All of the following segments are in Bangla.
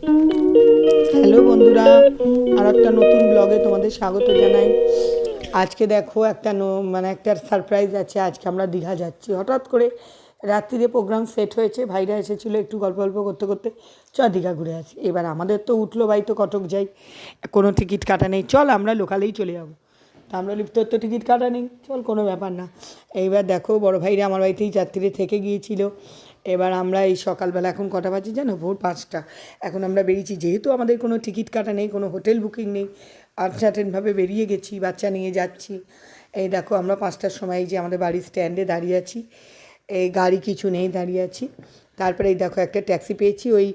হ্যালো বন্ধুরা, আর একটা নতুন ব্লগে তোমাদের স্বাগত জানাই। আজকে দেখো একটা সারপ্রাইজ আছে। আজকে আমরা দীঘা যাচ্ছি। হঠাৎ করে রাত্রিরে প্রোগ্রাম সেট হয়েছে, ভাইরা এসেছিলো, একটু গল্প গল্প করতে করতে দীঘা ঘুরে আসি। এবার আমাদের তো উঠলো ভাই, তো কটক যাই, কোনো টিকিট কাটা নেই, চল আমরা লোকালেই চলে যাবো। তা আমরা লিফটের তো টিকিট কাটা নেই, চল কোনো ব্যাপার না। এইবার দেখো বড় ভাইরা আমার বাড়িতেই রাত্রিরে থেকে গিয়েছিল। এবার আমরা এই সকালবেলা, এখন কটা বাজে জানো, ভোর 5টা, এখন আমরা বেরিয়েছি। যেহেতু আমাদের কোনো টিকিট কাটা নেই, কোনো হোটেল বুকিং নেই, আনসার্টেনভাবে বেরিয়ে গেছি, বাচ্চা নিয়ে যাচ্ছি। এই দেখো আমরা 5টার সময় যে আমাদের বাড়ির স্ট্যান্ডে দাঁড়িয়ে আছি, এই গাড়ি কিছু নেই, দাঁড়িয়ে আছি। তারপরে এই দেখো একটা ট্যাক্সি পেয়েছি, ওই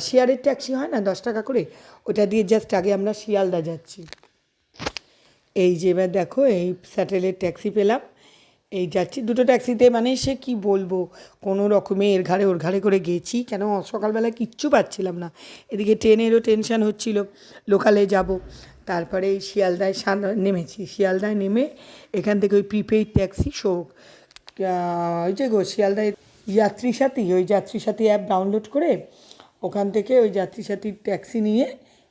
শেয়ারের ট্যাক্সি হয় না 10 টাকা করে, ওটা দিয়ে জাস্ট আগে আমরা শিয়ালদা যাচ্ছি। এই যে এবার দেখো এই স্যাটেলের ট্যাক্সি পেলাম, এই যাচ্ছি দুটো ট্যাক্সিতে। মানে সে কি বলবো, কোনো রকমে এর ঘাড়ে ওর ঘাড়ে করে গেছি, কেন সকালবেলা কিচ্ছু পাচ্ছিলাম না। এদিকে ট্রেনেরও টেনশান হচ্ছিল, লোকালে যাব। তারপরে এই শিয়ালদায় নেমেছি। শিয়ালদায় নেমে এখান থেকে ওই প্রিপেইড ট্যাক্সি ওই যে শিয়ালদায় যাত্রীসাথী, ওই যাত্রীসাথী অ্যাপ ডাউনলোড করে ওখান থেকে ওই যাত্রীসাথীর ট্যাক্সি নিয়ে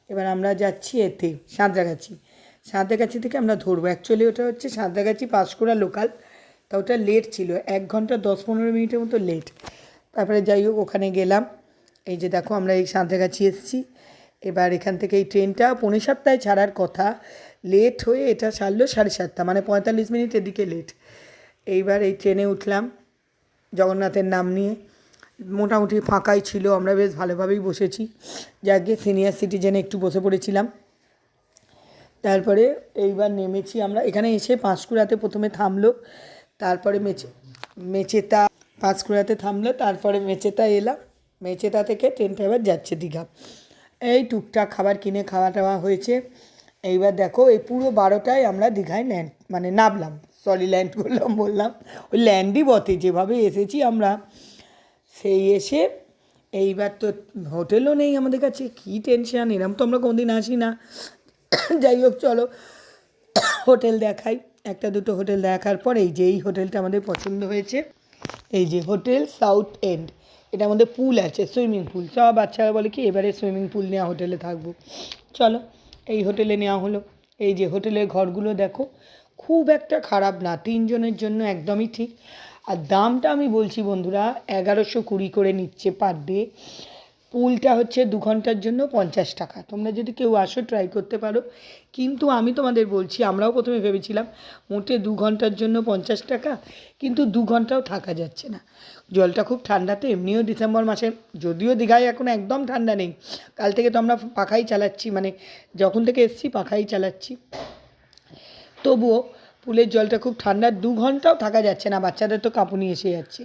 এবার আমরা যাচ্ছি এতে সাঁতরাগাছি থেকে আমরা ধরবো। অ্যাকচুয়ালি ওটা হচ্ছে সাঁতরাগাছি পাঁশকুড়া লোকাল, তা ওটা লেট ছিল, 1 ঘন্টা 10-15 মিনিটের মতো লেট। তারপরে যাই হোক ওখানে গেলাম। এই যে দেখো আমরা এই সাঁতরাগাছি এসেছি। এবার এখান থেকে এই ট্রেনটা 6:45 ছাড়ার কথা, লেট হয়ে এটা ছাড়লো 7:30, মানে 45 মিনিট এদিকে লেট। এইবার এই ট্রেনে উঠলাম জগন্নাথের নাম নিয়ে। মোটামুটি ফাঁকাই ছিল, আমরা বেশ ভালোভাবেই বসেছি। যাকে সিনিয়র সিটিজেনে একটু বসে পড়েছিলাম। তারপরে এইবার নেমেছি আমরা। এখানে এসে পাঁশকুড়াতে প্রথমে থামলো, তারপরে মেচেতা, পাঁশকুড়াতে থামলো, তারপরে মেচেতা এলাম। মেচেতা থেকে ট্রেনটা এবার যাচ্ছে দীঘা। এই টুকটাক খাবার কিনে খাওয়া টাওয়া হয়েছে। এইবার দেখো এই পুরো 12টায় আমরা দীঘায় নামলাম। ল্যান্ড বললাম, ওই ল্যান্ডই বটে, যেভাবে এসেছি আমরা। সেই এসে এইবার তো হোটেলও নেই আমাদের কাছে, কী টেনশান, এরম তো আমরা কোনোদিন আসি না। যাই হোক চলো হোটেল দেখাই। একটা দুটো হোটেল দেখার পর এই যে এই হোটেলটা আমাদের পছন্দ হয়েছে। এই যে হোটেল সাউথ এন্ড, এটার মধ্যে পুল আছে, সুইমিং পুল। সব বাচ্চারা বলে কি এবারে সুইমিং পুল নেওয়া হোটেলে থাকবো, চলো এই হোটেলে নেওয়া হলো। এই যে হোটেলের ঘরগুলো দেখো, খুব একটা খারাপ না, 3 জনের জন্য একদমই ঠিক। আর দামটা আমি বলছি বন্ধুরা, 1120 করে নিচ্ছে পার ডে। পুলটা হচ্ছে 2 ঘন্টার জন্য 50 টাকা। তোমরা যদি কেউ আসো ট্রাই করতে পারো। কিন্তু আমি তোমাদের বলছি, আমরাও প্রথমে ভেবেছিলাম মোটে 2 ঘন্টার জন্য 50 টাকা, কিন্তু 2 ঘন্টাও থাকা যাচ্ছে না। জলটা খুব ঠান্ডা, তো এমনিও ডিসেম্বর মাসে, যদিও দীঘায় এখন একদম ঠান্ডা নেই। কাল থেকে তো আমরা পাখাই চালাচ্ছি, মানে যখন থেকে এসছি পাখাই চালাচ্ছি। তবুও পুলের জলটা খুব ঠান্ডা, 2 ঘন্টাও থাকা যাচ্ছে না, বাচ্চাদের তো কাঁপুনি এসে যাচ্ছে।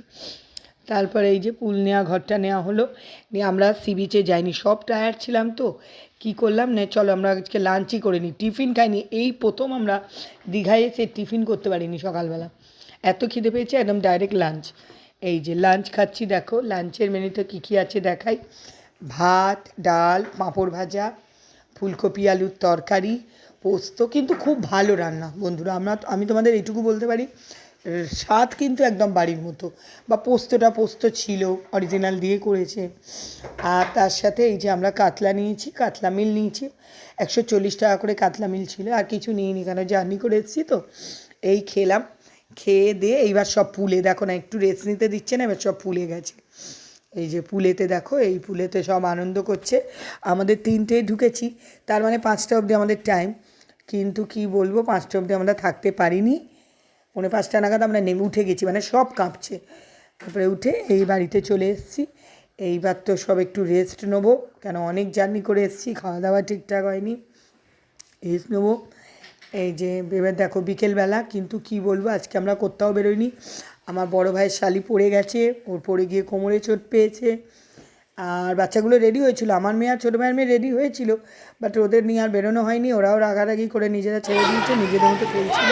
তারপরে এই যে পুল নেওয়া ঘরটা নেওয়া হলো, নিয়ে আমরা সি বিচে যাইনি, সব টায়ার্ড ছিলাম। তো কী করলাম না, চলো আমরা আজকে লাঞ্চই করে নিই, টিফিন খাইনি। এই প্রথম আমরা দীঘায় এসে টিফিন করতে পারিনি সকালবেলা, এত খিদে পেয়েছে, একদম ডাইরেক্ট লাঞ্চ। এই যে লাঞ্চ খাচ্ছি, দেখো লাঞ্চের মেনুতে কী কী আছে দেখাই। ভাত, ডাল, পাঁপড় ভাজা, ফুলকপি আলুর তরকারি, পোস্ত। কিন্তু খুব ভালো রান্না বন্ধুরা, আমি তোমাদের এইটুকু বলতে পারি, স্বাদ কিন্তু একদম বাড়ির মতো। বা পোস্ত ছিল, অরিজিনাল দিয়ে করেছে। আর তার সাথে এই যে আমরা কাতলা নিয়েছি, কাতলা মিল নিয়েছি, 140 টাকা করে কাতলা মিল ছিল। আর কিছু নিইনি, কেন জার্নি করে এসেছি তো। এই খেলাম, খেয়ে দিয়ে এইবার সব পুলে, দেখো না একটু রেস্ট নিতে দিচ্ছে না, এবার সব পুলে গেছে। এই যে পুলেতে দেখো, এই পুলেতে সব আনন্দ করছে। আমাদের 3টেয় ঢুকেছি, তার মানে 5টা অবধি আমাদের টাইম। কিন্তু কি বলবো, 5টা অবধি আমরা থাকতে পারিনি। 4:45 নাগাদ আমরা নেমে উঠে গেছি, মানে সব কাঁপছে। তারপরে উঠে এই বাড়িতে চলে এসেছি। এইবার তো সব একটু রেস্ট নেবো, কেন অনেক জার্নি করে এসেছি, খাওয়া দাওয়া ঠিকঠাক হয়নি, রেস্ট নেবো। এই যে এবার দেখো বিকেলবেলা, কিন্তু কি বলবো, আজকে আমরা কোথাও বেরোইনি। আমার বড় ভাইয়ের শালি পড়ে গেছে, ওর পড়ে গিয়ে কোমরে চোট পেয়েছে। আর বাচ্চাগুলো রেডি হয়েছিল, আমার মেয়ে আর ছোটো ভাইয়ের মেয়ে রেডি হয়েছিল, বাট ওদের নিয়ে আর বেরোনো হয়নি। ওরাও রাগারাগি করে নিজেরা ছেড়ে দিয়েছে, নিজেদের মতো চলছিল।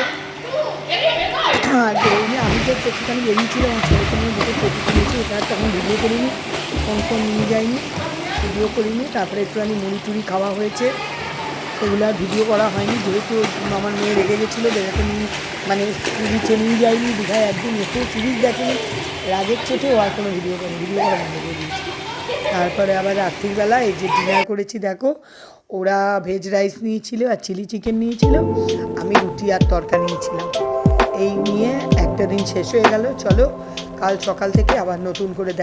আর বেরোয়নি, আমি তো একটুখানি বেরিয়েছিলাম, আমার ছেলেকে নিয়ে দুটো ফটো তুলেছি, ওটা তখন ভিডিও করিনি, ফোন নিয়ে যাইনি, ভিডিও করিনি। তারপরে একটুখানি মুড়ি টুড়ি খাওয়া হয়েছে, সেগুলো আর ভিডিও করা হয়নি, যেহেতু আমার মেয়ে রেগে গেছিলো, বেরোতে নিয়ে মানে বিচে নিয়ে যাইনি। দীঘায় একদিন এসে সিরিজ দেখেনি, রাগের চেটেও আর কোনো ভিডিও করা বন্ধ করে দিয়েছি। তারপরে আবার রাত্রিবেলা এই যে ডিনার করেছি দেখো, ওরা ভেজ রাইস নিয়েছিল আর চিলি চিকেন নিয়েছিল, আমি রুটি আর তরকা নিয়েছিলাম। এই নিয়ে একটা দিন শেষ হয়ে গেল। চলো কাল সকাল থেকে আবার নতুন করে